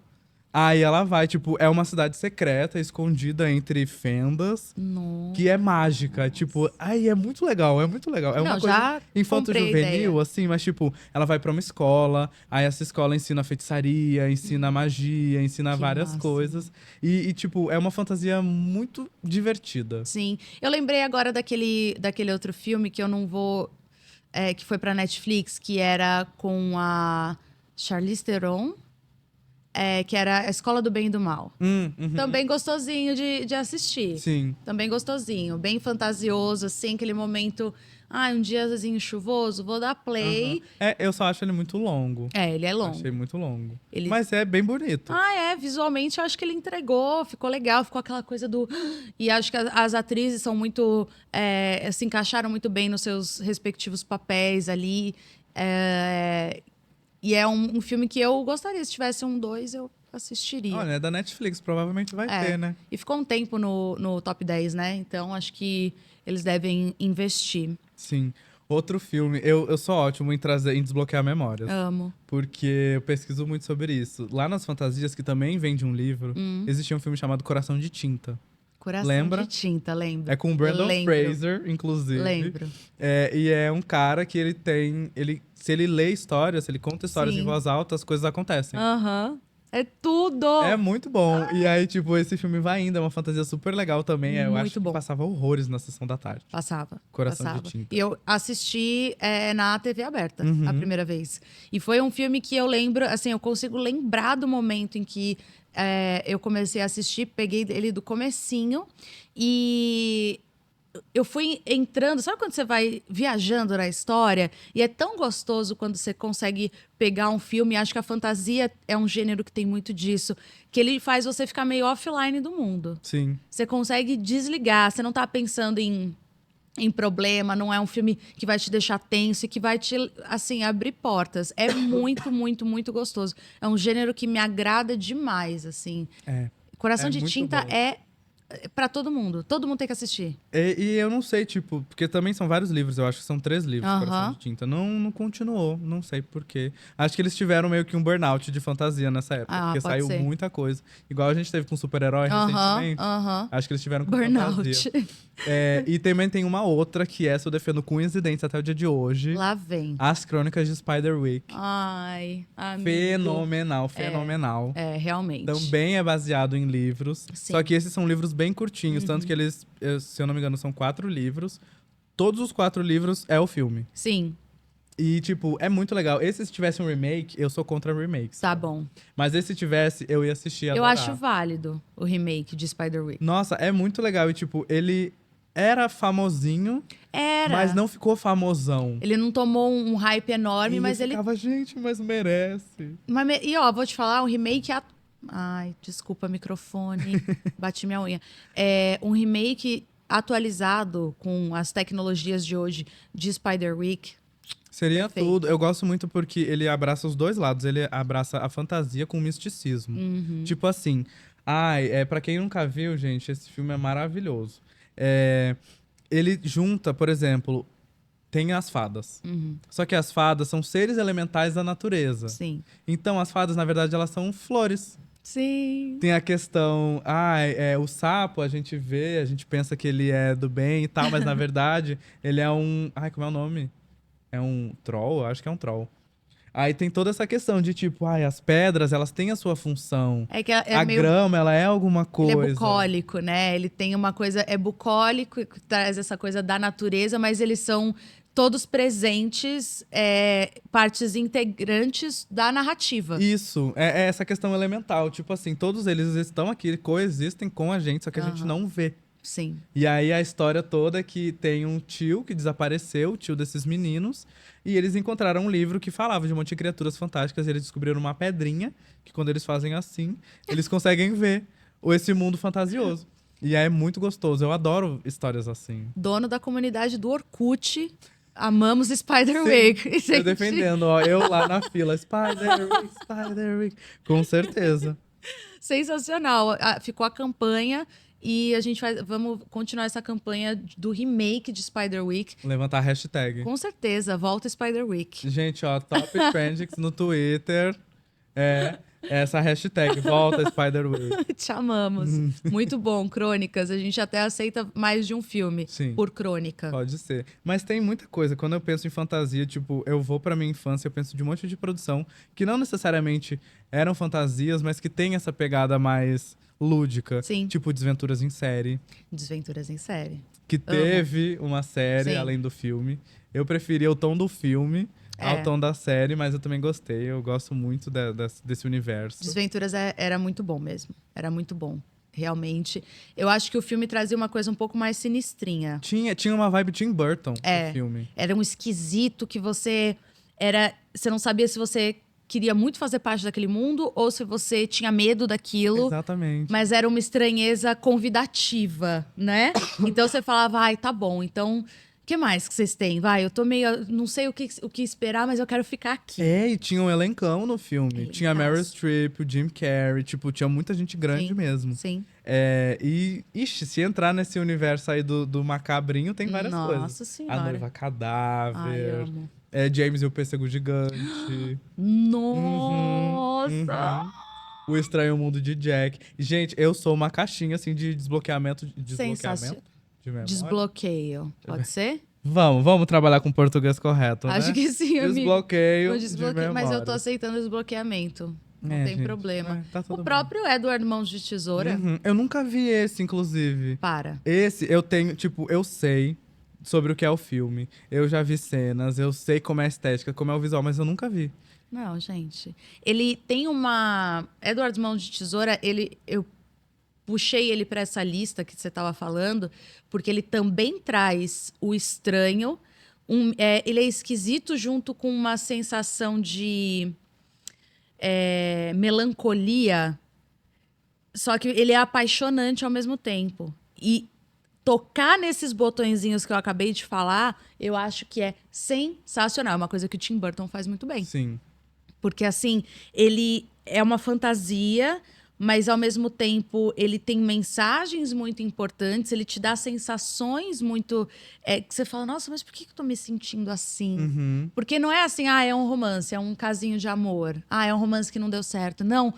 Aí ela vai, tipo, é uma cidade secreta, escondida entre fendas, Nossa. que é mágica. Tipo, ai, é muito legal, é muito legal. É uma Não, coisa já comprei a infanto-juvenil, ideia. assim, mas, tipo, ela vai pra uma escola, aí essa escola ensina feitiçaria, ensina magia, ensina Que várias massa. coisas. Tipo, é uma fantasia muito divertida. Sim. Eu lembrei agora daquele outro filme que eu não vou. Que foi pra Netflix, que era com a Charlize Theron, que era A Escola do Bem e do Mal. Uhum. Também gostosinho de assistir. Sim. Também gostosinho, bem fantasioso, assim, aquele momento. Um diazinho chuvoso, vou dar play. Eu só acho ele muito longo. Ele é Achei longo. muito longo. Ele- Mas é bem bonito. Visualmente eu acho que ele entregou, ficou legal, ficou aquela coisa do. E acho que as atrizes são muito. Se encaixaram muito bem nos seus respectivos papéis ali. E é um filme que eu gostaria, se tivesse um 2, eu assistiria. Olha, é da Netflix, provavelmente vai ter, né? E ficou um tempo no top 10, né? Então acho que eles devem investir. Sim. Outro filme, eu sou ótimo em desbloquear memórias. Amo. Porque eu pesquiso muito sobre isso. Lá nas fantasias, que também vem de um livro, existia um filme chamado Coração de Tinta. Coração Lembra? de Tinta, lembro. É com o Brandon Lembro. Fraser, inclusive. Lembro. E é um cara que se ele lê histórias, se ele conta histórias Sim. em voz alta, as coisas acontecem. É tudo! É muito bom. E aí, tipo, esse filme vai indo, é uma fantasia super legal também. Eu Muito acho bom. que passava horrores na sessão da tarde. Passava. Coração passava. de Tinta. E eu assisti na TV aberta Uhum. a primeira vez. E foi um filme que eu lembro, assim, eu consigo lembrar do momento em que eu comecei a assistir, peguei ele do comecinho e eu fui entrando. Sabe quando você vai viajando na história? E é tão gostoso quando você consegue pegar um filme. Acho que a fantasia é um gênero que tem muito disso, que ele faz você ficar meio offline do mundo. Sim. Você consegue desligar, você não tá pensando em problema, não é um filme que vai te deixar tenso e que vai te, assim, abrir portas. É muito, muito, muito gostoso. É um gênero que me agrada demais, assim. Coração É de muito Tinta bom. é pra todo mundo. Todo mundo tem que assistir. E eu não sei, tipo, porque também são vários livros, eu acho que são 3 livros, Aham. Coração de Tinta. Não continuou, não sei porquê. Acho que eles tiveram meio que um burnout de fantasia nessa época, porque pode saiu ser. muita coisa. Igual a gente teve com super-herói recentemente. Acho que eles tiveram com Burnout. fantasia. E também tem uma outra que essa eu defendo com unhas e dentes até o dia de hoje. Lá vem. As Crônicas de Spiderwick. Ai, amigo. Fenomenal, fenomenal. Realmente. Também é baseado em livros. Sim. Só que esses são livros bem curtinhos. Tanto que eles, se eu não me engano, são 4 livros. Todos os 4 livros é o filme. Sim, E, tipo, é muito legal. Esse, se tivesse um remake, eu sou contra remakes. tá bom. Mas esse, se tivesse, eu ia assistir e Eu adorar. acho válido o remake de Spider-Week. Nossa, é muito legal. E, tipo, ele era famosinho, Era. mas não ficou famosão. Ele não tomou um hype enorme, E mas eu ele. ficava, gente, mas merece. E ó, vou te falar, um remake. Ai, desculpa, microfone. Bati minha unha. É um remake atualizado com as tecnologias de hoje de Spider-Week. Seria Perfeito. tudo. Eu gosto muito porque ele abraça os dois lados. Ele abraça a fantasia com o misticismo. Tipo assim, pra quem nunca viu, gente, esse filme é maravilhoso. Ele junta, por exemplo, tem as fadas. Só que as fadas são seres elementais da natureza. Sim. Então, as fadas, na verdade, elas são flores. Sim. Tem a questão, o sapo, a gente vê, a gente pensa que ele é do bem e tal, mas na verdade, ele é um... como é o nome? É um troll? Eu acho que é um troll. Aí tem toda essa questão de tipo, as pedras, elas têm a sua função. É que é A meio. grama, ela é alguma coisa. Ele é bucólico, né? Ele tem uma coisa. É bucólico, que traz essa coisa da natureza, mas eles são todos presentes, partes integrantes da narrativa. Isso, é essa questão elemental. Tipo assim, todos eles estão aqui, coexistem com a gente, só que a gente não vê. Sim. E aí a história toda é que tem um tio que desapareceu, o tio desses meninos, e eles encontraram um livro que falava de um monte de criaturas fantásticas, e eles descobriram uma pedrinha, que quando eles fazem assim, eles conseguem ver esse mundo fantasioso. E é muito gostoso, eu adoro histórias assim. Dono da comunidade do Orkut Amamos Spiderwick. Sim, eu defendendo, ó. Eu lá na fila. Spiderwick, Spiderwick. Com certeza. Sensacional. Ficou a campanha e a gente vamos continuar essa campanha do remake de Spiderwick. Levantar a hashtag. Com certeza, volta Spiderwick. Gente, ó, Top Trendings no Twitter. Essa hashtag, volta Spiderwick. Te amamos. Muito bom, crônicas. A gente até aceita mais de um filme Sim. por crônica. Pode ser. Mas tem muita coisa. Quando eu penso em fantasia, tipo, eu vou pra minha infância, eu penso de um monte de produção que não necessariamente eram fantasias, mas que tem essa pegada mais lúdica. Sim. Tipo Desventuras em Série. Desventuras em série. Que teve uma série Sim. além do filme. Eu preferia o tom do filme ao tom da série, mas eu também gostei. Eu gosto muito desse universo. Desventuras era muito bom mesmo. Era muito bom. Realmente. Eu acho que o filme trazia uma coisa um pouco mais sinistrinha. Tinha uma vibe Tim Burton no filme. Era um esquisito que você não sabia se você queria muito fazer parte daquele mundo ou se você tinha medo daquilo. Exatamente. Mas era uma estranheza convidativa, né? Então você falava, ai, tá bom, então o que mais que vocês têm? Vai, eu tô meio. Não sei o que esperar, mas eu quero ficar aqui. E tinha um elencão no filme. Tinha a Meryl Elencaço. Streep, o Jim Carrey, tipo, tinha muita gente grande Sim, mesmo. Sim. Ixi, se entrar nesse universo aí do macabrinho, tem várias coisas. Nossa A Senhora. Noiva Ai, Cadáver, amo. James e o Pêssego Gigante, Nossa! O Estranho Mundo de Jack. Gente, eu sou uma caixinha, assim, de desbloqueamento. Sensacional. De memória. Desbloqueio. Pode ser? Vamos trabalhar com o português correto, né? Acho que sim, amigo. Desbloqueio, Mas eu tô memória. aceitando o desbloqueamento. Não tem gente, problema. tá tudo O próprio Edward Mãos de Tesoura. Eu nunca vi esse, inclusive. Para. Esse, eu tenho, tipo, eu sei sobre o que é o filme. Eu já vi cenas, eu sei como é a estética, como é o visual, mas eu nunca vi. Não, gente. Ele tem uma. Edward Mãos de Tesoura, eu puxei ele para essa lista que você estava falando, porque ele também traz o estranho. Ele é esquisito junto com uma sensação de melancolia. Só que ele é apaixonante ao mesmo tempo. E tocar nesses botõezinhos que eu acabei de falar, eu acho que é sensacional. É uma coisa que o Tim Burton faz muito bem. Sim. Porque, assim, ele é uma fantasia, mas, ao mesmo tempo, ele tem mensagens muito importantes, ele te dá sensações muito... que você fala, nossa, mas por que eu tô me sentindo assim? Porque não é assim, é um romance, é um casinho de amor. É um romance que não deu certo. Não,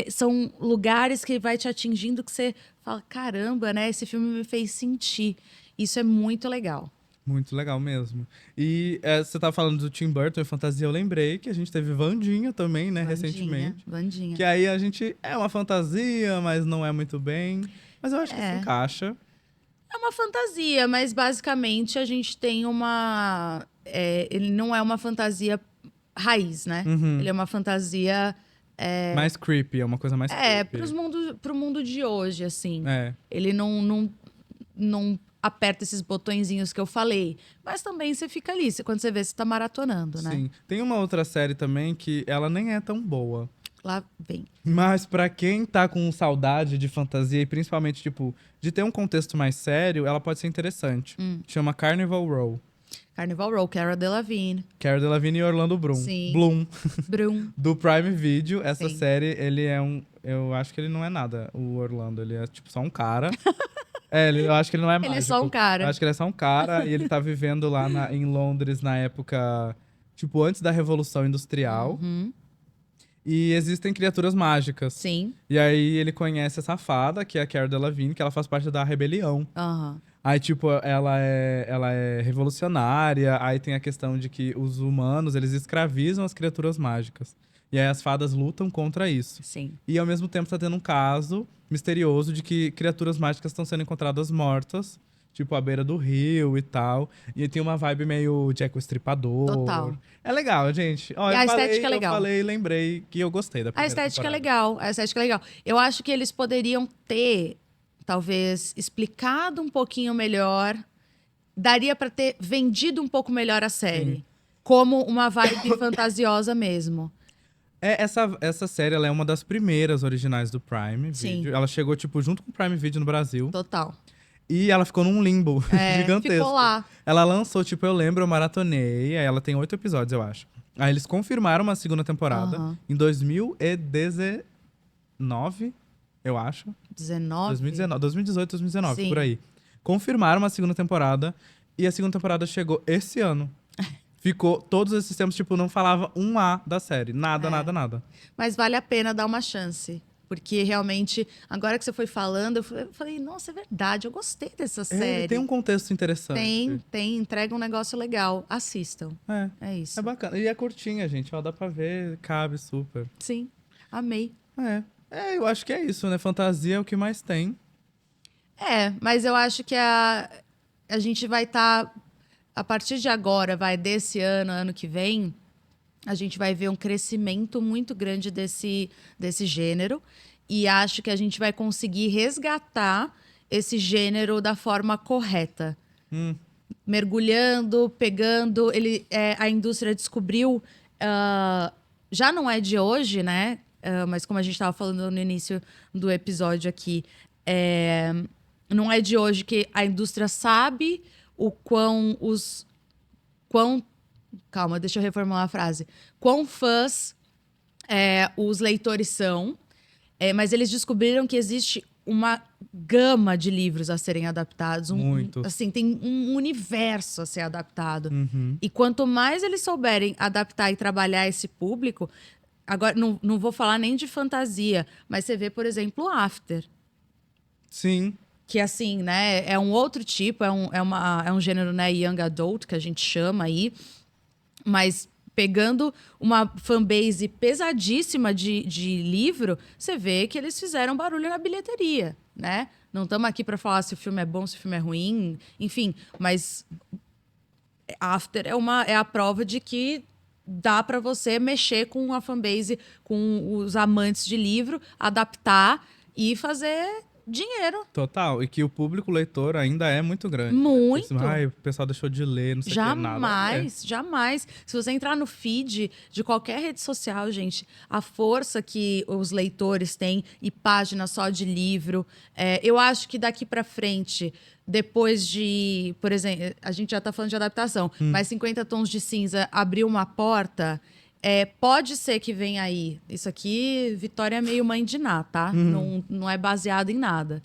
são lugares que vai te atingindo que você fala, caramba, né? Esse filme me fez sentir. Isso é muito legal. Muito legal mesmo. E você tava falando do Tim Burton e fantasia, eu lembrei que a gente teve Wandinha também, né, recentemente. Wandinha. Que aí a gente é uma fantasia, mas não é muito bem. Mas eu acho que se encaixa. É uma fantasia, mas basicamente a gente tem uma... ele não é uma fantasia raiz, né? Ele é uma fantasia... Mais creepy, é uma coisa mais creepy. Pro mundo de hoje, assim. É. Ele não aperta esses botõezinhos que eu falei. Mas também você fica ali, quando você vê, você tá maratonando, né? Sim. Tem uma outra série também que ela nem é tão boa. Lá vem. Mas pra quem tá com saudade de fantasia e principalmente, tipo, de ter um contexto mais sério, ela pode ser interessante. Chama Carnival Row. Carnival Row, Cara Delevingne. Cara Delevingne e Orlando Bloom. Sim. Bloom. Brum. Do Prime Video. Essa Sim. série, ele é eu acho que ele não é nada, o Orlando. Ele é, tipo, só um cara. Eu acho que ele não é mágico. Ele é só um cara. Eu acho que ele é só um cara e ele tá vivendo lá em Londres na época, tipo, antes da Revolução Industrial. E existem criaturas mágicas. Sim. E aí ele conhece essa fada, que é a Cara Delevingne, que ela faz parte da rebelião. Aham. Aí, tipo, ela é revolucionária. Aí tem a questão de que os humanos, eles escravizam as criaturas mágicas. E aí as fadas lutam contra isso. Sim. E ao mesmo tempo tá tendo um caso misterioso de que criaturas mágicas estão sendo encontradas mortas, tipo à beira do rio e tal. E tem uma vibe meio Jack o Estripador. Total. É legal, gente. Ó, E a estética é legal. Eu falei e lembrei que eu gostei da A primeira estética é temporada. legal. A estética é legal. Eu acho que eles poderiam ter, talvez, explicado um pouquinho melhor. Daria pra ter vendido um pouco melhor a série. Sim. Como uma vibe fantasiosa mesmo. Essa série, ela é uma das primeiras originais do Prime Sim. Video. Ela chegou, tipo, junto com o Prime Video no Brasil. Total. E ela ficou num limbo gigantesco. Ficou lá. Ela lançou, tipo, eu lembro, eu maratonei. Aí ela tem 8 episódios, eu acho. Aí eles confirmaram uma segunda temporada Aham. em 2019, eu acho. 19? 2019, 2018, 2019, Sim. por aí. Confirmaram uma segunda temporada e a segunda temporada chegou esse ano. Ficou todos esses tempos, tipo, não falava um A da série. Nada, nada, nada. Mas vale a pena dar uma chance. Porque realmente, agora que você foi falando, eu falei, nossa, é verdade, eu gostei dessa série. Ele tem um contexto interessante. Tem, entrega um negócio legal. Assistam. É, É isso. é bacana. E é curtinha, gente. Ó, dá pra ver, cabe super. Sim, amei. Eu acho que é isso, né? Fantasia é o que mais tem. Mas eu acho que a gente vai estar, a partir de agora, desse ano que vem, a gente vai ver um crescimento muito grande desse gênero. E acho que a gente vai conseguir resgatar esse gênero da forma correta. Mergulhando, pegando. A indústria descobriu. Já não é de hoje, né? Mas como a gente estava falando no início do episódio aqui, não é de hoje que a indústria sabe o quão calma, deixa eu reformular a frase. Quão fãs os leitores são, mas eles descobriram que existe uma gama de livros a serem adaptados. Muitos. Assim, tem um universo a ser adaptado. Uhum. E quanto mais eles souberem adaptar e trabalhar esse público... Agora, não vou falar nem de fantasia, mas você vê, por exemplo, o After. Sim. Que, assim, né, é um outro tipo, é um gênero, né, young adult, que a gente chama aí. Mas pegando uma fanbase pesadíssima de livro, você vê que eles fizeram barulho na bilheteria, né? Não estamos aqui para falar se o filme é bom, se o filme é ruim, enfim. Mas After é a prova de que dá para você mexer com a fanbase, com os amantes de livro, adaptar e fazer dinheiro. Total. E que o público leitor ainda é muito grande. Muito. O pessoal deixou de ler, não sei o que, nada. Jamais. Se você entrar no feed de qualquer rede social, gente, a força que os leitores têm e páginas só de livro. Eu acho que daqui para frente, depois de, por exemplo, a gente já tá falando de adaptação, mas 50 Tons de Cinza abriu uma porta. Pode ser que venha aí. Isso aqui, Vitória é meio mãe de Ná, tá? Não é baseado em nada.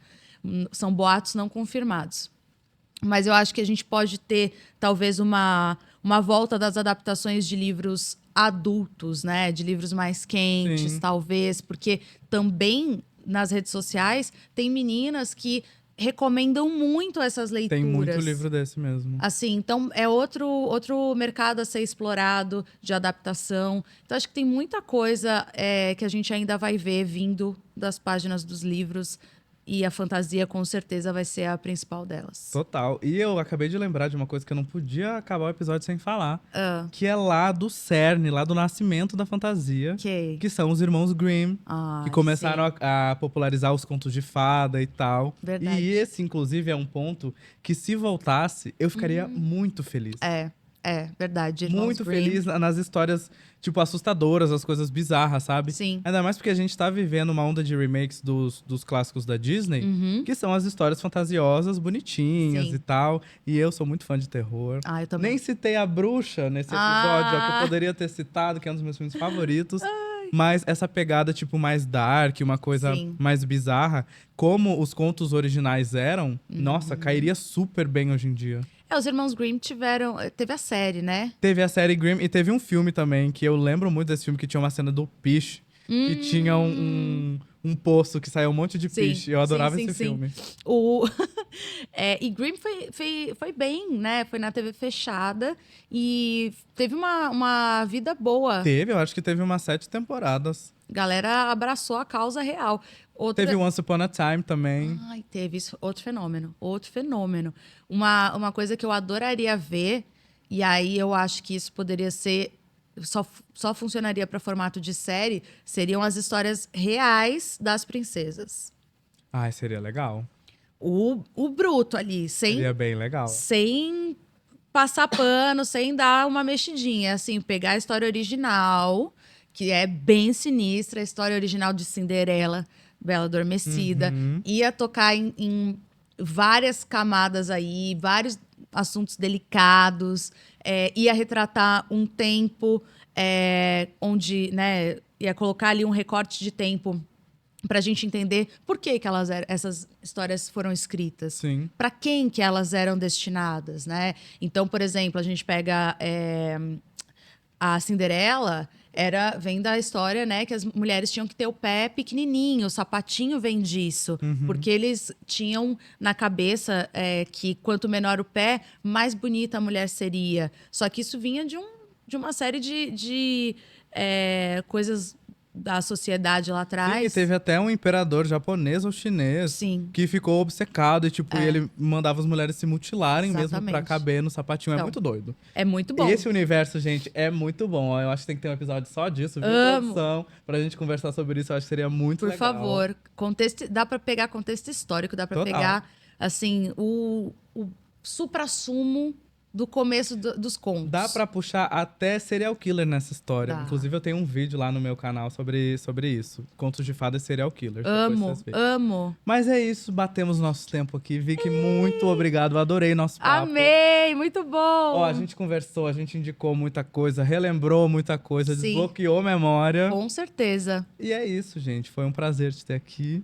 São boatos não confirmados. Mas eu acho que a gente pode ter, talvez, uma volta das adaptações de livros adultos, né? De livros mais quentes, talvez. Porque também, nas redes sociais, tem meninas que recomendam muito essas leituras. Tem muito livro desse mesmo. Assim, então é outro mercado a ser explorado de adaptação. Então acho que tem muita coisa que a gente ainda vai ver vindo das páginas dos livros. E a fantasia, com certeza, vai ser a principal delas. Total. E eu acabei de lembrar de uma coisa que eu não podia acabar o episódio sem falar. Que é lá do cerne, lá do nascimento da fantasia. Que são os irmãos Grimm. Que começaram a popularizar os contos de fada e tal. Verdade. E esse, inclusive, é um ponto que, se voltasse, eu ficaria muito feliz. Verdade. Irmãos Muito Grimm. feliz nas histórias, tipo, assustadoras, as coisas bizarras, sabe? Sim. Ainda mais porque a gente tá vivendo uma onda de remakes dos clássicos da Disney, que são as histórias fantasiosas, bonitinhas e tal. E eu sou muito fã de terror. Eu também. Nem citei a Bruxa nesse episódio, ó, que eu poderia ter citado, que é um dos meus filmes favoritos. Mas essa pegada, tipo, mais dark, uma coisa mais bizarra, como os contos originais eram, nossa, cairia super bem hoje em dia. Os irmãos Grimm teve a série, né? Teve a série Grimm e teve um filme também, que eu lembro muito desse filme, que tinha uma cena do Piche, que tinha um poço que saía um monte de piche. Eu adorava esse filme. E Grimm foi bem, né? Foi na TV fechada e teve uma vida boa. Eu acho que teve umas 7 temporadas. Galera abraçou a causa real. Teve Once Upon a Time também. Teve isso. Outro fenômeno. Uma coisa que eu adoraria ver, e aí eu acho que isso poderia ser... Só funcionaria para formato de série, seriam as histórias reais das princesas. Seria legal. O bruto ali, seria bem legal. Sem passar pano, sem dar uma mexidinha. Assim, pegar a história original, que é bem sinistra, a história original de Cinderela, Bela Adormecida, ia tocar em várias camadas aí, vários assuntos delicados, ia retratar um tempo onde, né, ia colocar ali um recorte de tempo para a gente entender por que essas histórias foram escritas. Sim. Para quem que elas eram destinadas, né? Então, por exemplo, a gente pega a Cinderela, vem da história, né, que as mulheres tinham que ter o pé pequenininho, o sapatinho vem disso, porque eles tinham na cabeça que quanto menor o pé, mais bonita a mulher seria. Só que isso vinha de uma série de coisas da sociedade lá atrás. Sim, e teve até um imperador japonês ou chinês Sim. que ficou obcecado e, tipo, ele mandava as mulheres se mutilarem mesmo pra Exatamente. caber no sapatinho. É Então, muito doido. É muito bom. Esse universo, gente, é muito bom. Eu acho que tem que ter um episódio só disso, viu, Amo. produção? Pra gente conversar sobre isso, eu acho que seria muito Por legal. favor, dá pra pegar contexto histórico, dá pra Total. pegar, assim, o suprassumo do começo dos contos. Dá pra puxar até serial killer nessa história. Dá. Inclusive, eu tenho um vídeo lá no meu canal sobre isso. Contos de fadas e serial killers. Depois Amo, vocês verem. amo. Mas é isso, batemos nosso tempo aqui. Vicky, muito obrigado. Adorei nosso papo. Amei, muito bom. Ó, a gente conversou, a gente indicou muita coisa, relembrou muita coisa, Sim. desbloqueou memória. Com certeza. E é isso, gente. Foi um prazer te ter aqui.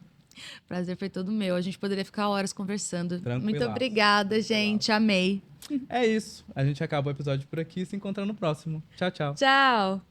Prazer foi todo meu. A gente poderia ficar horas conversando. Tranquilaço. Muito obrigada, gente. Amei. É isso. A gente acaba o episódio por aqui e se encontra no próximo. Tchau, tchau. Tchau.